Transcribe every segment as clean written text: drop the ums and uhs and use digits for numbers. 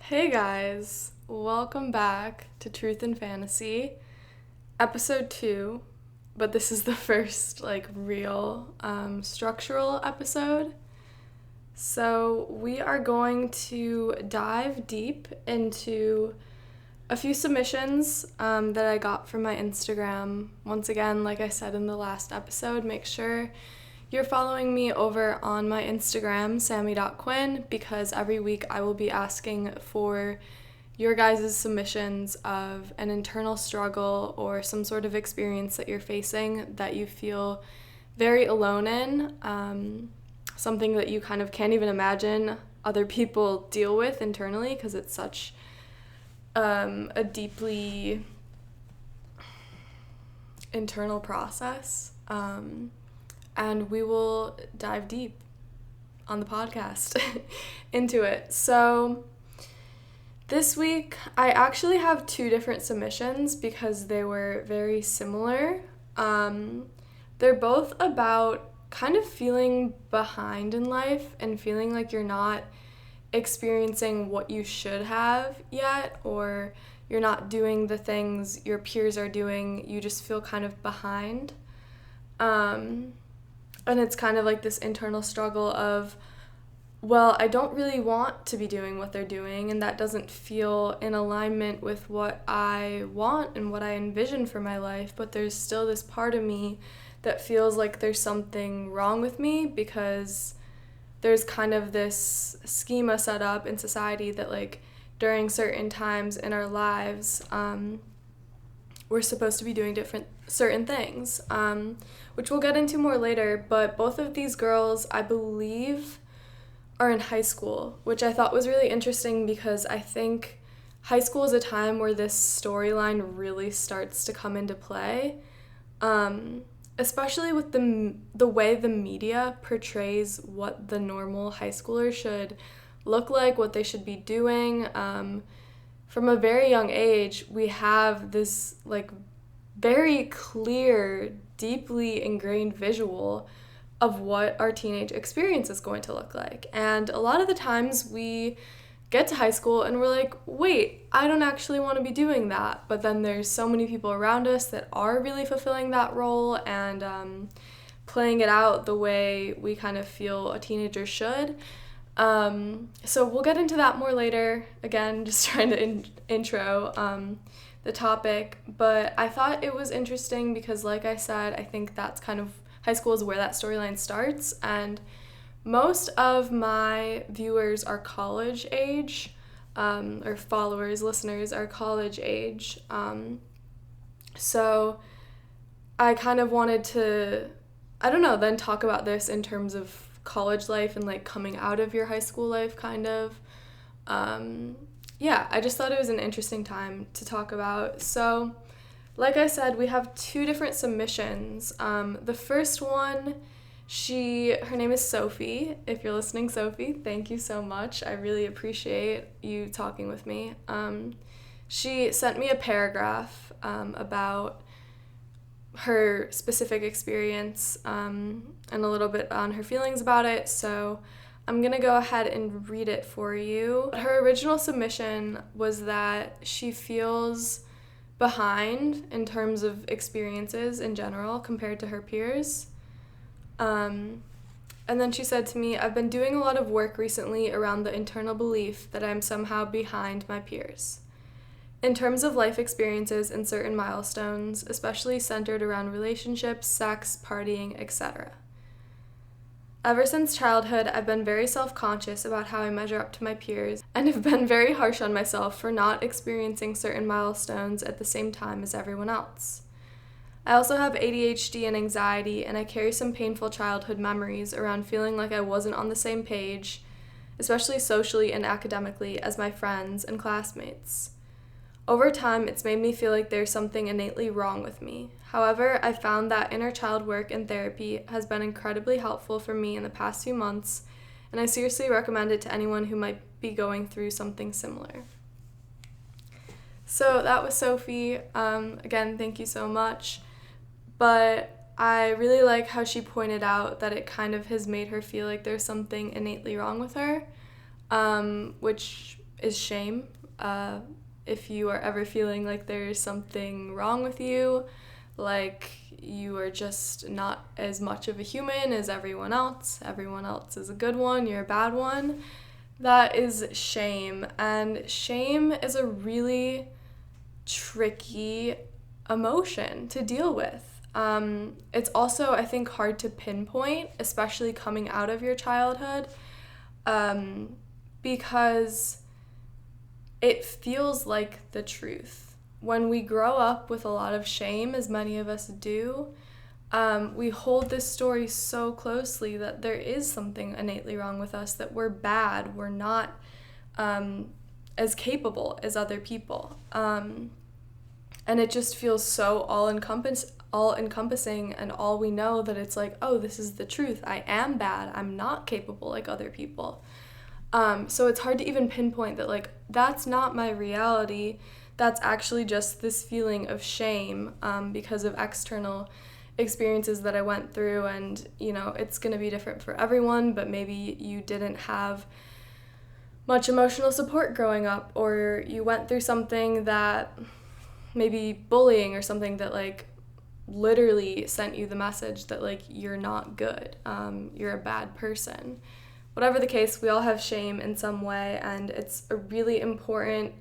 Hey guys, welcome back to Truth and Fantasy, episode 2, but this is the first real structural episode. So we are going to dive deep into a few submissions that I got from my Instagram. Once again, like I said in the last episode, make sure you're following me over on my Instagram, Sammi.Quinn, because every week I will be asking for your guys' submissions of an internal struggle or some sort of experience that you're facing that you feel very alone in, something that you kind of can't even imagine other people deal with internally because it's such a deeply internal process. And we will dive deep on the podcast into it. So this week, I actually have 2 different submissions because they were very similar. They're both about kind of feeling behind in life and feeling like you're not experiencing what you should have yet, or you're not doing the things your peers are doing. You just feel kind of behind. And it's kind of like this internal struggle of, well, I don't really want to be doing what they're doing, and that doesn't feel in alignment with what I want and what I envision for my life, but there's still this part of me that feels like there's something wrong with me because there's kind of this schema set up in society that during certain times in our lives, we're supposed to be doing certain things, which we'll get into more later. But both of these girls, I believe, are in high school, which I thought was really interesting because I think high school is a time where this storyline really starts to come into play, especially with the way the media portrays what the normal high schooler should look like, what they should be doing. From a very young age, we have this very clear, deeply ingrained visual of what our teenage experience is going to look like. And a lot of the times we get to high school and we're like, wait, I don't actually want to be doing that. But then there's so many people around us that are really fulfilling that role and playing it out the way we kind of feel a teenager should. So we'll get into that more later. Again, just trying to intro the topic, but I thought it was interesting because, like I said, I think that's kind of high school is where that storyline starts, and most of my viewers are college age, or followers, listeners are college age, so I kind of wanted to, then talk about this in terms of college life and coming out of your high school life kind of. I just thought it was an interesting time to talk about. So, like I said, we have 2 different submissions. The first one, her name is Sophie. If you're listening, Sophie, thank you so much. I really appreciate you talking with me. She sent me a paragraph about her specific experience and a little bit on her feelings about it, so I'm going to go ahead and read it for you. Her original submission was that she feels behind in terms of experiences in general compared to her peers. And then she said to me, I've been doing a lot of work recently around the internal belief that I'm somehow behind my peers. In terms of life experiences and certain milestones, especially centered around relationships, sex, partying, etc. Ever since childhood, I've been very self-conscious about how I measure up to my peers and have been very harsh on myself for not experiencing certain milestones at the same time as everyone else. I also have ADHD and anxiety, and I carry some painful childhood memories around feeling like I wasn't on the same page, especially socially and academically, as my friends and classmates. Over time, it's made me feel like there's something innately wrong with me. However, I found that inner child work and therapy has been incredibly helpful for me in the past few months, and I seriously recommend it to anyone who might be going through something similar. So that was Sophie. Again, thank you so much. But I really like how she pointed out that it kind of has made her feel like there's something innately wrong with her, which is shame. If you are ever feeling like there's something wrong with you, like you are just not as much of a human as everyone else is a good one, you're a bad one, that is shame. And shame is a really tricky emotion to deal with. It's also, I think, hard to pinpoint, especially coming out of your childhood, because it feels like the truth. When we grow up with a lot of shame, as many of us do, we hold this story so closely that there is something innately wrong with us, that we're bad, we're not as capable as other people. And it just feels so all-encompassing, and all we know that it's like, oh, this is the truth. I am bad. I'm not capable like other people. So it's hard to even pinpoint that, like, that's not my reality. That's actually just this feeling of shame because of external experiences that I went through. And, it's going to be different for everyone, but maybe you didn't have much emotional support growing up, or you went through something that maybe bullying or something that, like, literally sent you the message that, like, you're not good, you're a bad person. Whatever the case, we all have shame in some way, and it's a really important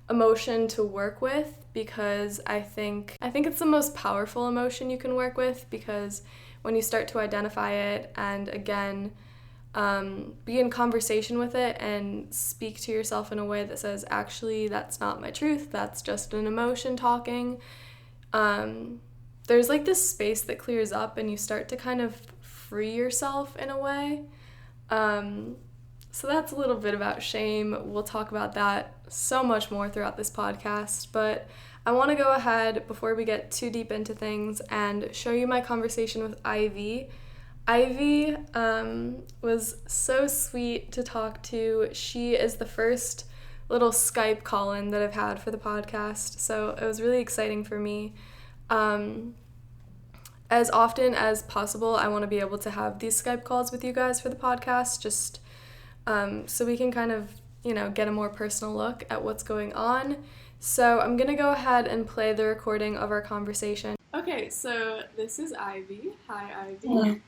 emotion to work with, because I think it's the most powerful emotion you can work with, because when you start to identify it and, again, be in conversation with it and speak to yourself in a way that says, actually, that's not my truth, that's just an emotion talking, there's, like, this space that clears up, and you start to kind of free yourself in a way. So that's a little bit about shame. We'll talk about that so much more throughout this podcast, but I want to go ahead, before we get too deep into things, and show you my conversation with Ivy. Ivy was so sweet to talk to. She is the first little Skype call-in that I've had for the podcast, so it was really exciting for me. As often as possible, I want to be able to have these Skype calls with you guys for the podcast, just so we can kind of, get a more personal look at what's going on. So I'm going to go ahead and play the recording of our conversation. Okay, so this is Ivy. Hi, Ivy.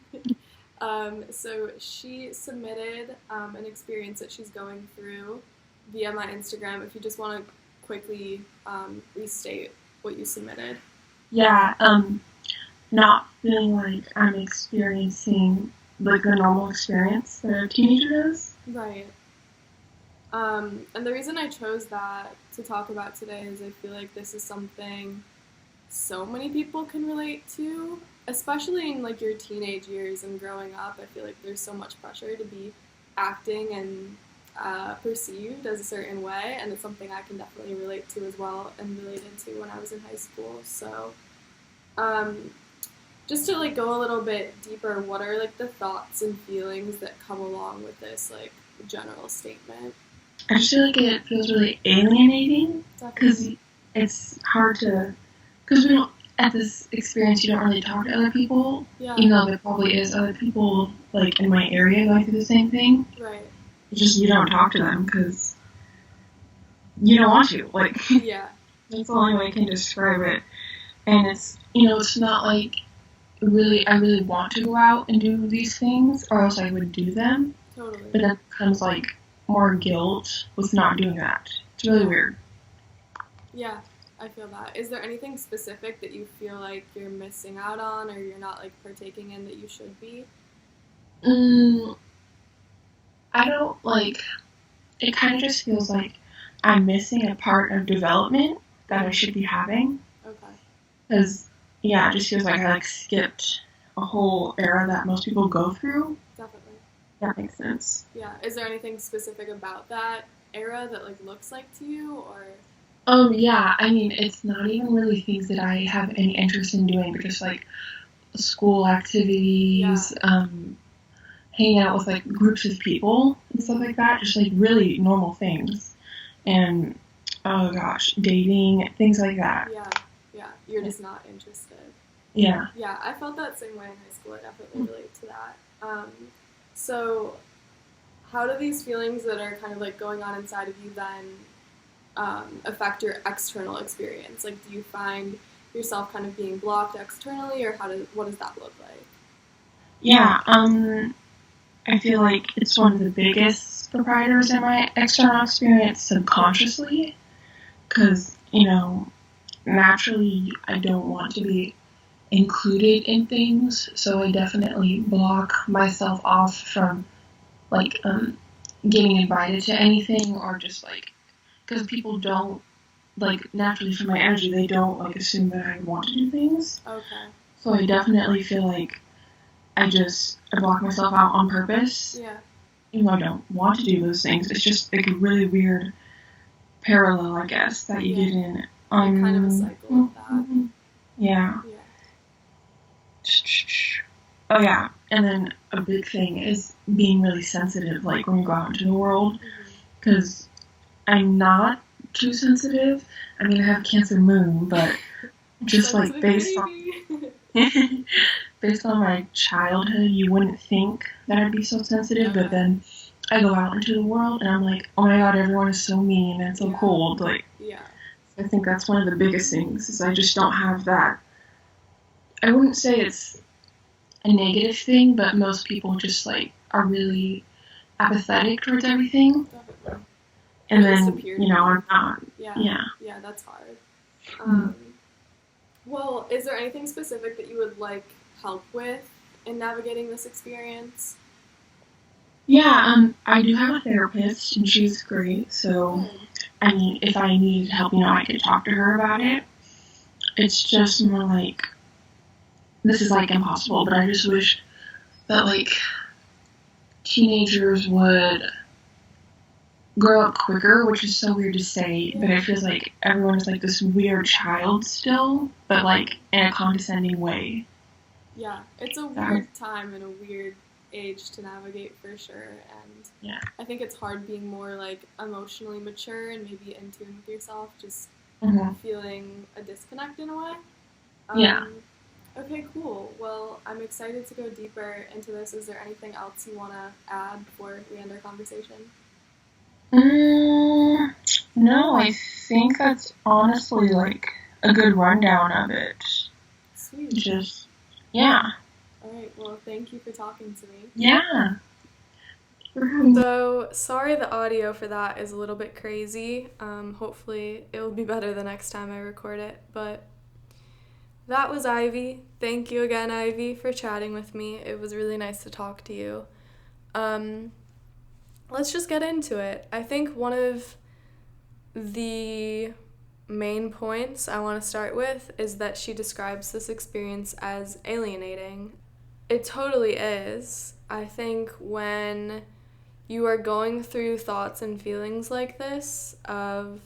So she submitted an experience that she's going through via my Instagram. If you just want to quickly restate what you submitted. Yeah, not feeling like I'm experiencing, like, the normal experience that a teenager does. Right. And the reason I chose that to talk about today is I feel like this is something so many people can relate to, especially in, like, your teenage years and growing up. I feel like there's so much pressure to be acting and perceived as a certain way, and it's something I can definitely relate to as well, and related to when I was in high school. So just to, like, go a little bit deeper, what are, like, the thoughts and feelings that come along with this, like, general statement? I just feel like it feels really alienating, because it's hard to, because we don't, at this experience, you don't really talk to other people, even though there probably is other people, like, in my area going through the same thing. Right. It's just you don't talk to them, because you don't want to, like, yeah. That's the only way I can describe it. And it's, it's not like, I really want to go out and do these things, or else I would do them. Totally. But then comes, like, more guilt with not doing that. It's really weird. Yeah, I feel that. Is there anything specific that you feel like you're missing out on, or you're not, like, partaking in that you should be? I don't, like, it kind of just feels like I'm missing a part of development that I should be having. Okay. Because, yeah, it just feels like I, like, skipped a whole era that most people go through. Definitely. That makes sense. Yeah. Is there anything specific about that era that, like, looks like to you, or? Yeah, I mean, it's not even really things that I have any interest in doing, but just, like, school activities, hanging out with, like, groups of people and stuff like that, just, like, really normal things. And, oh gosh, dating, things like that. Yeah, you're just not interested. Yeah. Yeah, I felt that same way in high school. I definitely relate to that. So, how do these feelings that are kind of like going on inside of you then affect your external experience? Like, do you find yourself kind of being blocked externally, or what does that look like? Yeah, I feel like it's one of the biggest proprietors in my external experience subconsciously, because, naturally I don't want to be included in things, so I definitely block myself off from, like, getting invited to anything, or just, like, because people don't, like, naturally from my energy, they don't, like, assume that I want to do things. Okay. So I definitely feel like I block myself out on purpose. Yeah. Even though I don't want to do those things. It's just, like, a really weird parallel, I guess, that you get in. Kind of a cycle of that. Yeah. Oh, yeah. And then a big thing is being really sensitive, like, when you go out into the world. Because I'm not too sensitive. I mean, I have Cancer moon, but just, like, based on my childhood, you wouldn't think that I'd be so sensitive, but then I go out into the world, and I'm like, oh my god, everyone is so mean and so cold. Like, I think that's one of the biggest things, is I just don't have that. I wouldn't say it's a negative thing, but most people just, like, are really apathetic towards everything. Definitely. And then, I'm not. Yeah, that's hard. Well, is there anything specific that you would like help with in navigating this experience? Yeah, I do have a therapist, and she's great, so, I mean, if I needed help, I could talk to her about it. It's just more like, this is, like, impossible, but I just wish that, like, teenagers would grow up quicker, which is so weird to say, but it feels like everyone is, like, this weird child still, but, like, in a condescending way. Yeah, it's a weird time and a weird age to navigate for sure, and I think it's hard being more, like, emotionally mature and maybe in tune with yourself, just feeling a disconnect in a way. Okay, cool. Well, I'm excited to go deeper into this. Is there anything else you want to add before we end our conversation? No, I think that's honestly, like, a good rundown of it. Sweet. Alright, well, thank you for talking to me. Yeah. So, sorry the audio for that is a little bit crazy. Hopefully it will be better the next time I record it, but that was Ivy. Thank you again, Ivy, for chatting with me. It was really nice to talk to you. Let's just get into it. I think one of the main points I want to start with is that she describes this experience as alienating. It totally is. I think when you are going through thoughts and feelings like this of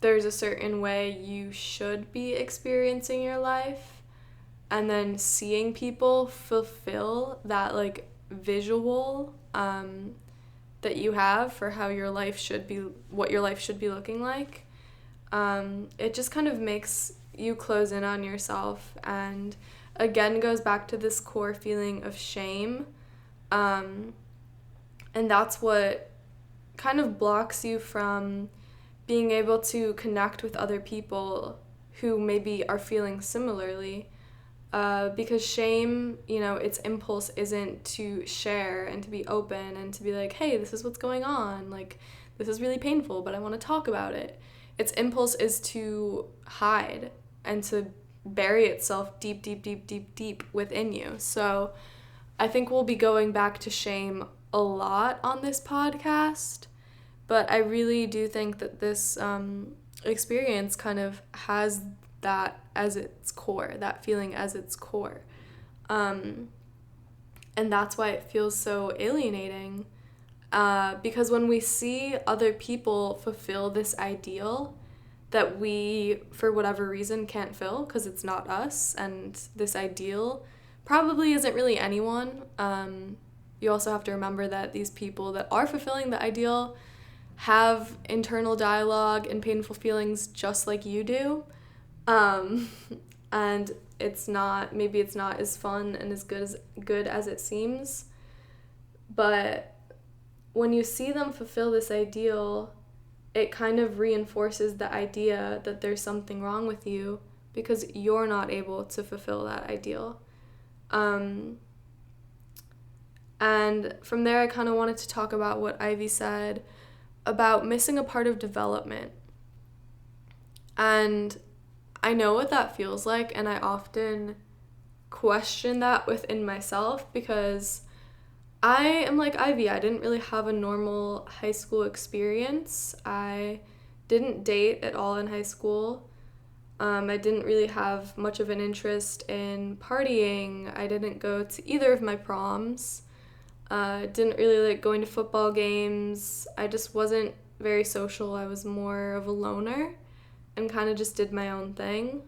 there's a certain way you should be experiencing your life, and then seeing people fulfill that, like, visual that you have for how your life should be, what your life should be looking like, it just kind of makes you close in on yourself, and again goes back to this core feeling of shame, and that's what kind of blocks you from being able to connect with other people who maybe are feeling similarly. Because shame, its impulse isn't to share and to be open and to be like, hey, this is what's going on. Like, this is really painful, but I want to talk about it. Its impulse is to hide and to bury itself deep, deep, deep, deep, deep within you. So I think we'll be going back to shame a lot on this podcast, but I really do think that this experience kind of has that as its core, that feeling as its core. And that's why it feels so alienating, because when we see other people fulfill this ideal that we, for whatever reason, can't fill because it's not us, and this ideal probably isn't really anyone. You also have to remember that these people that are fulfilling the ideal have internal dialogue and painful feelings just like you do. And maybe it's not as fun and as good as it seems. But when you see them fulfill this ideal, it kind of reinforces the idea that there's something wrong with you because you're not able to fulfill that ideal. And from there, I kind of wanted to talk about what Ivy said about missing a part of development. And I know what that feels like, and I often question that within myself because I am like Ivy. I didn't really have a normal high school experience. I didn't date at all in high school. I didn't really have much of an interest in partying. I didn't go to either of my proms. Didn't really like going to football games. I just wasn't very social. I was more of a loner and kind of just did my own thing.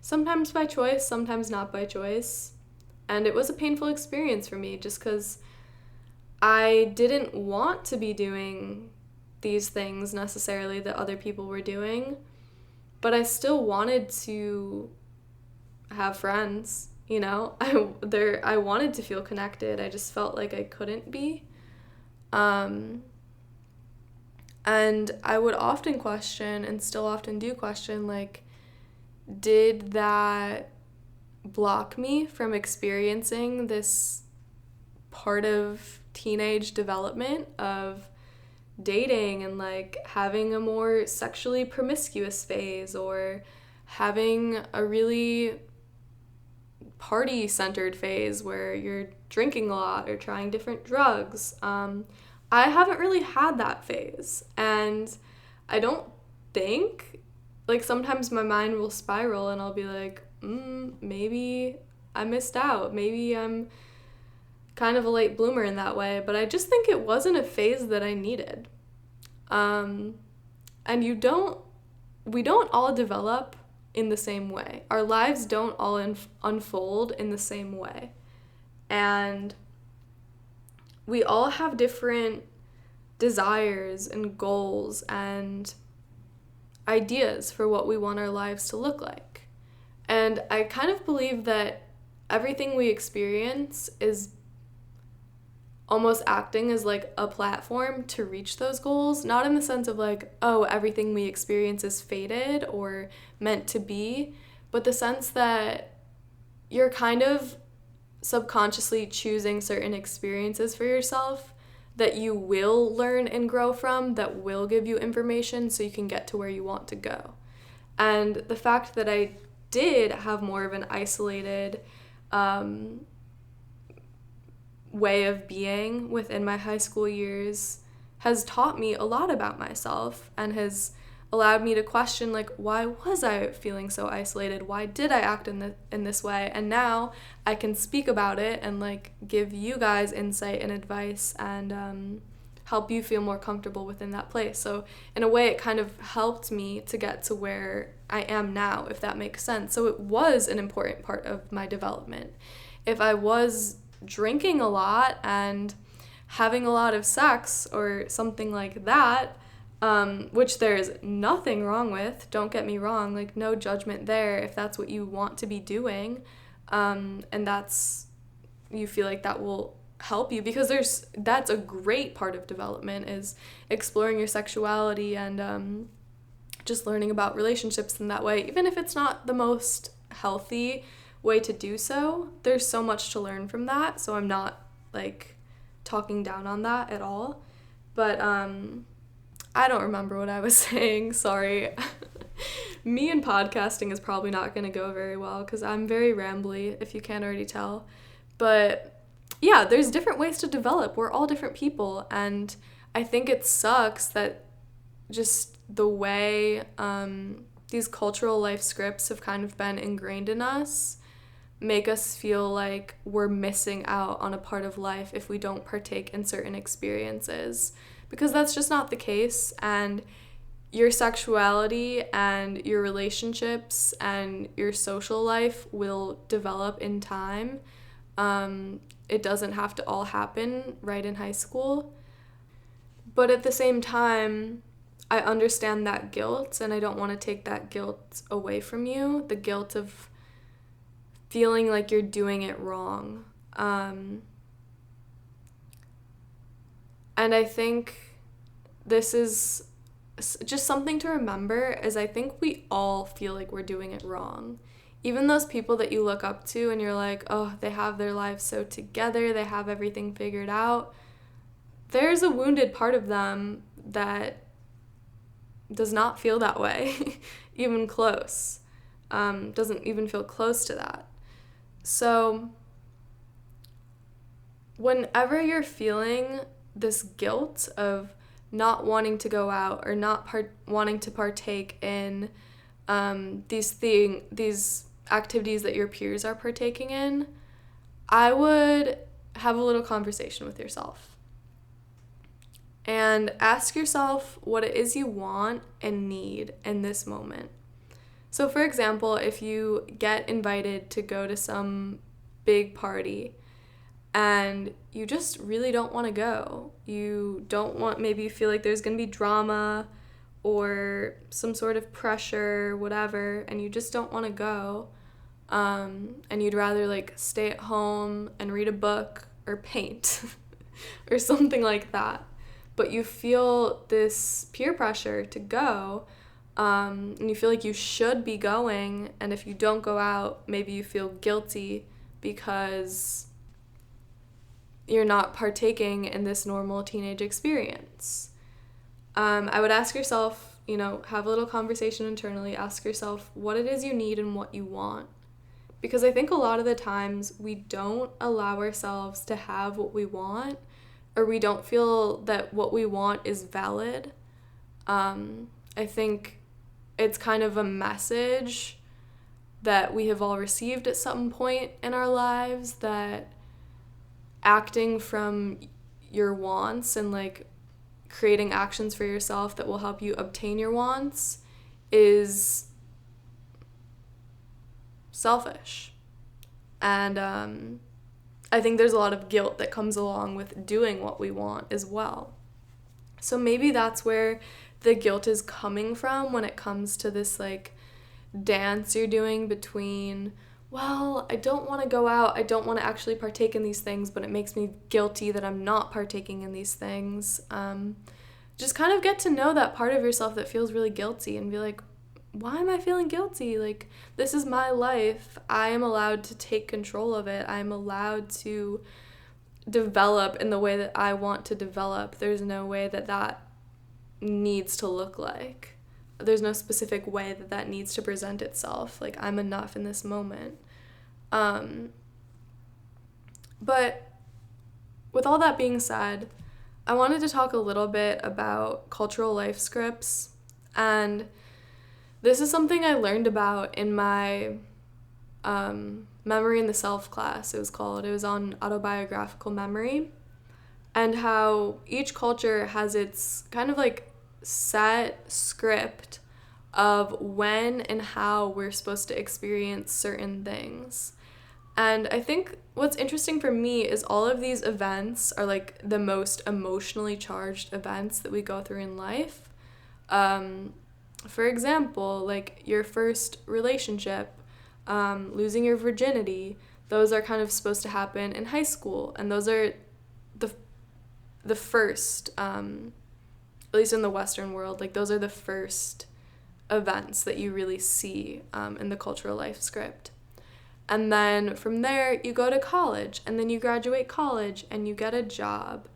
Sometimes by choice, sometimes not by choice. And it was a painful experience for me just because I didn't want to be doing these things necessarily that other people were doing, but I still wanted to have friends, you know? I wanted to feel connected. I just felt like I couldn't be. And I would often question, and still often do question, like, did that block me from experiencing this part of teenage development of dating and like having a more sexually promiscuous phase or having a really party centered phase where you're drinking a lot or trying different drugs? I haven't really had that phase, and I don't think, like, sometimes my mind will spiral and I'll be like, maybe I missed out. Maybe I'm kind of a late bloomer in that way, but I just think it wasn't a phase that I needed. And we don't all develop in the same way. Our lives don't all unfold in the same way. And we all have different desires and goals and ideas for what we want our lives to look like. And I kind of believe that everything we experience is almost acting as like a platform to reach those goals, not in the sense of like, oh, everything we experience is fated or meant to be, but the sense that you're kind of subconsciously choosing certain experiences for yourself that you will learn and grow from, that will give you information so you can get to where you want to go. And the fact that I did have more of an isolated way of being within my high school years has taught me a lot about myself and has allowed me to question, like, why was I feeling so isolated? Why did I act in this way? And now I can speak about it and like give you guys insight and advice and help you feel more comfortable within that place. So in a way, it kind of helped me to get to where I am now, if that makes sense. So it was an important part of my development. If I was drinking a lot and having a lot of sex or something like that, which there's nothing wrong with, don't get me wrong, like no judgment there if that's what you want to be doing, and you feel like that will help you, because that's a great part of development, is exploring your sexuality and just learning about relationships in that way. Even if it's not the most healthy way to do so, there's so much to learn from that, so I'm not like talking down on that at all. But I don't remember what I was saying, sorry. Me and podcasting is probably not going to go very well because I'm very rambly, if you can't already tell. But yeah, there's different ways to develop. We're all different people, and I think it sucks that just the way these cultural life scripts have kind of been ingrained in us make us feel like we're missing out on a part of life if we don't partake in certain experiences, because that's just not the case. And your sexuality and your relationships and your social life will develop in time. It doesn't have to all happen right in high school. But at the same time, I understand that guilt, and I don't want to take that guilt away from you, the guilt of feeling like you're doing it wrong. And I think this is just something to remember, is I think we all feel like we're doing it wrong. Even those people that you look up to and you're like, oh, they have their lives so together, they have everything figured out. There's a wounded part of them that does not feel that way, even close. Doesn't even feel close to that. So whenever you're feeling this guilt of not wanting to go out or not wanting to partake in these activities that your peers are partaking in, I would have a little conversation with yourself and ask yourself what it is you want and need in this moment. So for example, if you get invited to go to some big party and you just really don't want to go, maybe you feel like there's going to be drama or some sort of pressure, whatever, and you just don't want to go, and you'd rather like stay at home and read a book or paint or something like that, but you feel this peer pressure to go, and you feel like you should be going, and if you don't go out, maybe you feel guilty because you're not partaking in this normal teenage experience. I would ask yourself, have a little conversation internally, ask yourself what it is you need and what you want. Because I think a lot of the times we don't allow ourselves to have what we want, or we don't feel that what we want is valid. I think it's kind of a message that we have all received at some point in our lives that acting from your wants and like creating actions for yourself that will help you obtain your wants is selfish. And I think there's a lot of guilt that comes along with doing what we want as well. So maybe that's where the guilt is coming from when it comes to this like dance you're doing between, well, I don't want to go out, I don't want to actually partake in these things, but it makes me guilty that I'm not partaking in these things. Just kind of get to know that part of yourself that feels really guilty and be like, why am I feeling guilty? Like, this is my life. I am allowed to take control of it. I'm allowed to develop in the way that I want to develop. There's no way that needs to look like. There's no specific way that needs to present itself. Like, I'm enough in this moment. But with all that being said, I wanted to talk a little bit about cultural life scripts. And this is something I learned about in my Memory in the Self class, it was on autobiographical memory, and how each culture has its kind of like set script of when and how we're supposed to experience certain things. And I think what's interesting for me is all of these events are like the most emotionally charged events that we go through in life. For example, like your first relationship, losing your virginity, those are kind of supposed to happen in high school, and those are the first, at least in the Western world, like those are the first events that you really see in the cultural life script. And then from there, you go to college, and then you graduate college, and you get a job.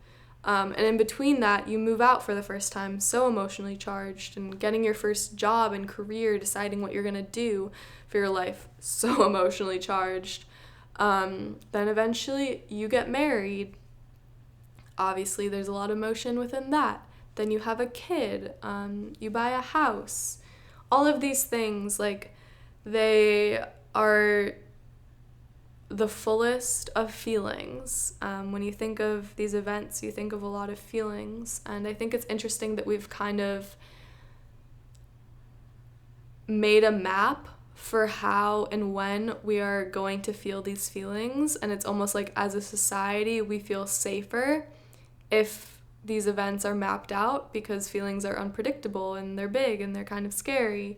And in between that, you move out for the first time, so emotionally charged, and getting your first job and career, deciding what you're going to do for your life, so emotionally charged. Then eventually, you get married. Obviously, there's a lot of emotion within that. Then you have a kid. You buy a house. All of these things, like, they are the fullest of feelings. When you think of these events, you think of a lot of feelings. And I think it's interesting that we've kind of made a map for how and when we are going to feel these feelings. And it's almost like as a society, we feel safer if these events are mapped out, because feelings are unpredictable and they're big and they're kind of scary.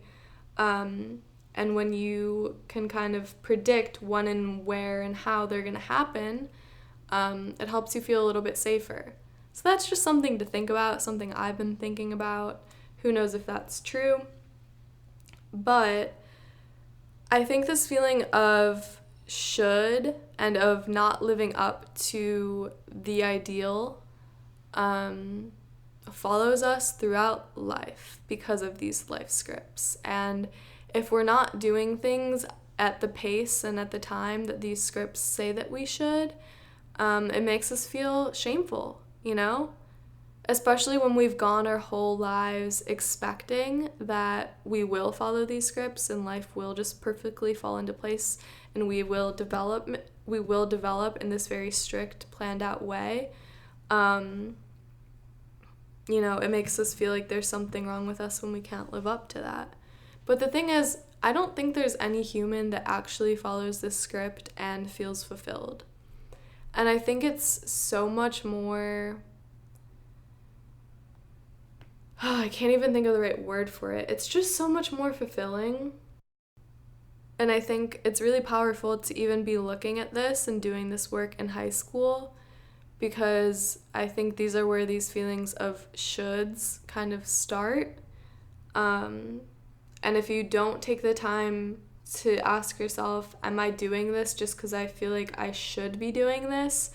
And when you can kind of predict when and where and how they're going to happen, it helps you feel a little bit safer. So that's just something to think about, something I've been thinking about. Who knows if that's true? But I think this feeling of should and of not living up to the ideal follows us throughout life because of these life scripts. And if we're not doing things at the pace and at the time that these scripts say that we should, it makes us feel shameful, you know? Especially when we've gone our whole lives expecting that we will follow these scripts and life will just perfectly fall into place and we will develop in this very strict, planned out way. It makes us feel like there's something wrong with us when we can't live up to that. But the thing is, I don't think there's any human that actually follows this script and feels fulfilled. And I think it's so much more... I can't even think of the right word for it. It's just so much more fulfilling. And I think it's really powerful to even be looking at this and doing this work in high school, because I think these are where these feelings of shoulds kind of start. And if you don't take the time to ask yourself, am I doing this just because I feel like I should be doing this?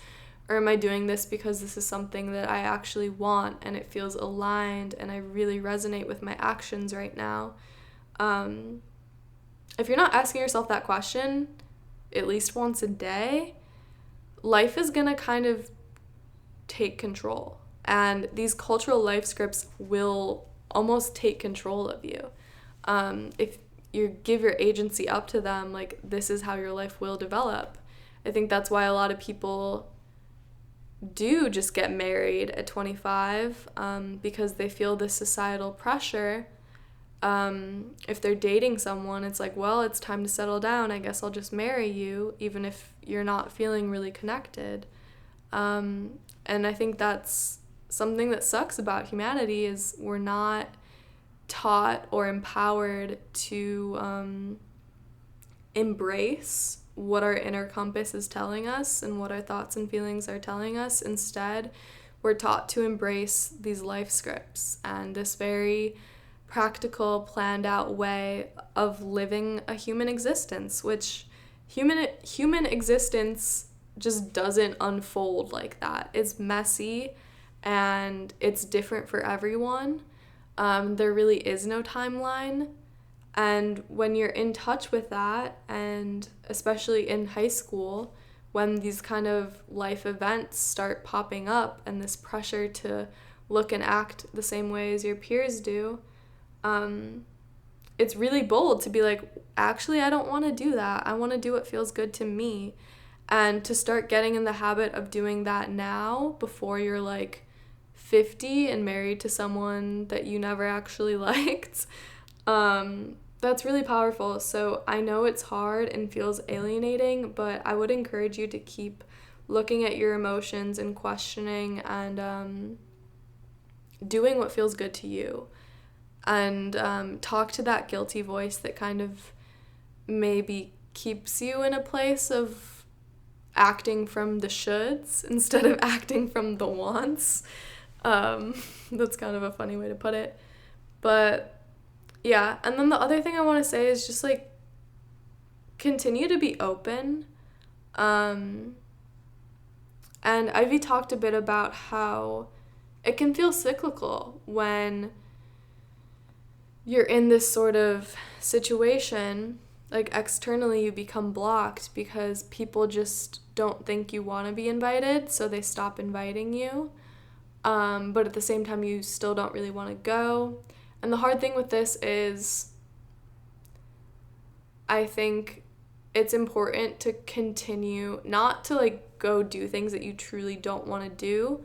Or am I doing this because this is something that I actually want and it feels aligned and I really resonate with my actions right now? If you're not asking yourself that question at least once a day, life is going to kind of take control. And these cultural life scripts will almost take control of you. If you give your agency up to them, like, this is how your life will develop. I think that's why a lot of people do just get married at 25, because they feel this societal pressure. If they're dating someone, it's like, well, it's time to settle down. I guess I'll just marry you, even if you're not feeling really connected. And I think that's something that sucks about humanity, is we're not taught or empowered to embrace what our inner compass is telling us and what our thoughts and feelings are telling us. Instead, we're taught to embrace these life scripts and this very practical, planned out way of living a human existence, which human existence just doesn't unfold like that. It's messy and it's different for everyone. There really is no timeline. And when you're in touch with that, and especially in high school, when these kind of life events start popping up and this pressure to look and act the same way as your peers do, it's really bold to be like, actually, I don't want to do that. I want to do what feels good to me. And to start getting in the habit of doing that now, before you're like 50 and married to someone that you never actually liked, that's really powerful. So I know it's hard and feels alienating, but I would encourage you to keep looking at your emotions and questioning and doing what feels good to you. And talk to that guilty voice that kind of maybe keeps you in a place of acting from the shoulds instead of acting from the wants. That's kind of a funny way to put it. But yeah, and then the other thing I want to say is just, like, continue to be open. And Ivy talked a bit about how it can feel cyclical when you're in this sort of situation. Like, externally you become blocked because people just don't think you want to be invited, so they stop inviting you. But at the same time, you still don't really want to go. And the hard thing with this is, I think it's important to continue, not to, like, go do things that you truly don't want to do,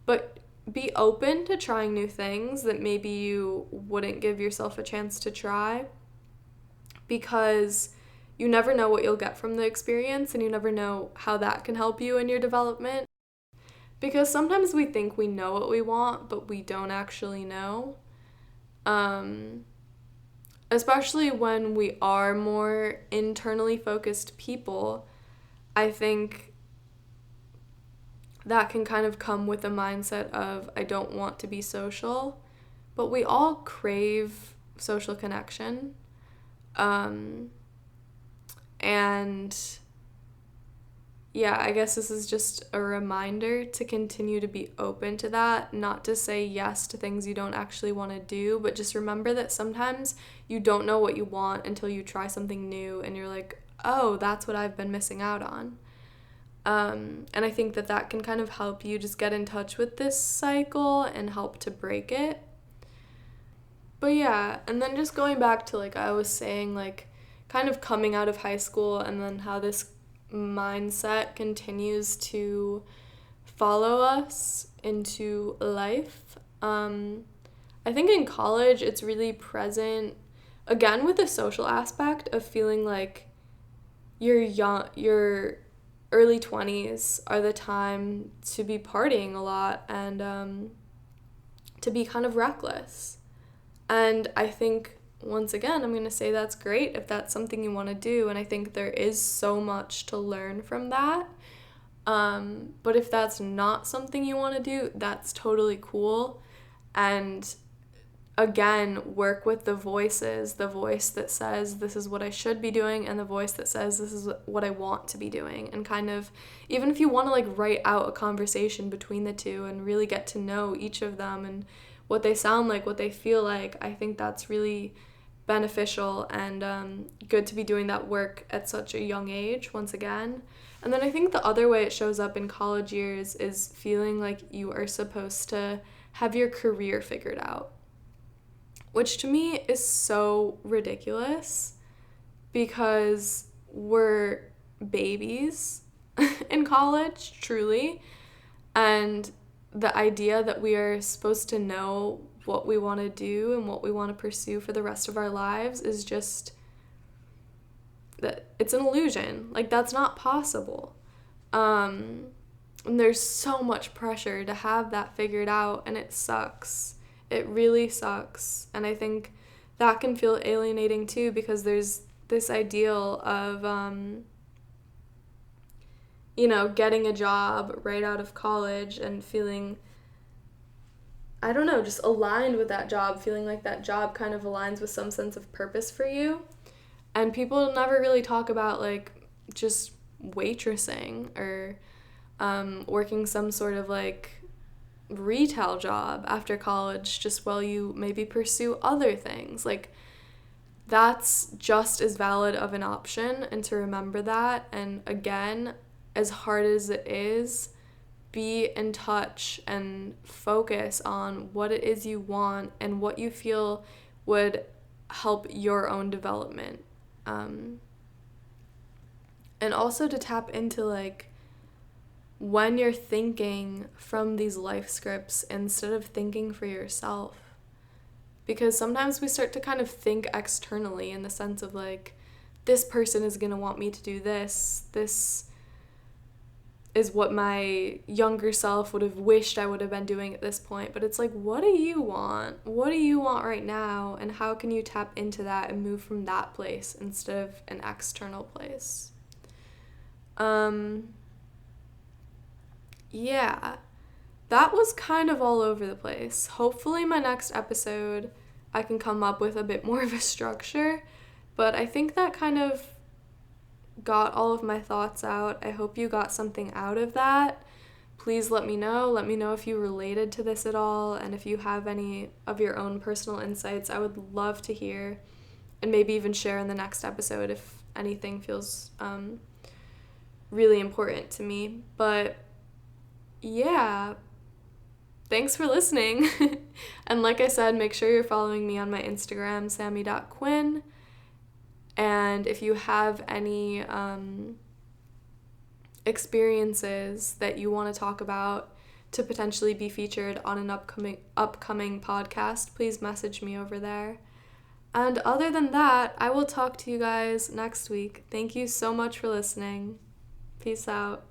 but be open to trying new things that maybe you wouldn't give yourself a chance to try, because you never know what you'll get from the experience, and you never know how that can help you in your development. Because sometimes we think we know what we want, but we don't actually know. Especially when we are more internally focused people, I think that can kind of come with a mindset of, I don't want to be social, but we all crave social connection. And yeah, I guess this is just a reminder to continue to be open to that, not to say yes to things you don't actually want to do, but just remember that sometimes you don't know what you want until you try something new and you're like, oh, that's what I've been missing out on. And I think that can kind of help you just get in touch with this cycle and help to break it. But yeah, and then just going back to, like I was saying, like kind of coming out of high school and then how this mindset continues to follow us into life. I think in college it's really present, again, with the social aspect of feeling like your early 20s are the time to be partying a lot and to be kind of reckless. And I think, once again, I'm going to say that's great if that's something you want to do. And I think there is so much to learn from that. But if that's not something you want to do, that's totally cool. And again, work with the voices, the voice that says this is what I should be doing and the voice that says this is what I want to be doing. And kind of, even if you want to like write out a conversation between the two and really get to know each of them and what they sound like, what they feel like, I think that's really beneficial and good to be doing that work at such a young age, once again. And then I think the other way it shows up in college years is feeling like you are supposed to have your career figured out, which to me is so ridiculous because we're babies in college, truly, and the idea that we are supposed to know what we want to do and what we want to pursue for the rest of our lives is just, that it's an illusion. Like, that's not possible. And there's so much pressure to have that figured out, and it sucks. It really sucks. And I think that can feel alienating too, because there's this ideal of getting a job right out of college and feeling, I don't know, just aligned with that job, feeling like that job kind of aligns with some sense of purpose for you. And people never really talk about, like, just waitressing or working some sort of, like, retail job after college just while you maybe pursue other things. Like, that's just as valid of an option, and to remember that. And again, as hard as it is, be in touch and focus on what it is you want and what you feel would help your own development. And also to tap into, like, when you're thinking from these life scripts instead of thinking for yourself. Because sometimes we start to kind of think externally in the sense of, like, this person is going to want me to do this. This is what my younger self would have wished I would have been doing at this point. But it's like, what do you want? What do you want right now? And how can you tap into that and move from that place instead of an external place? Yeah, that was kind of all over the place. Hopefully my next episode I can come up with a bit more of a structure, but I think that kind of got all of my thoughts out. I hope you got something out of that. Please let me know. Let me know if you related to this at all, and if you have any of your own personal insights. I would love to hear, and maybe even share in the next episode if anything feels really important to me. But yeah, thanks for listening. And like I said, make sure you're following me on my Instagram, sammi.quinn. And if you have any experiences that you want to talk about to potentially be featured on an upcoming podcast, please message me over there. And other than that, I will talk to you guys next week. Thank you so much for listening. Peace out.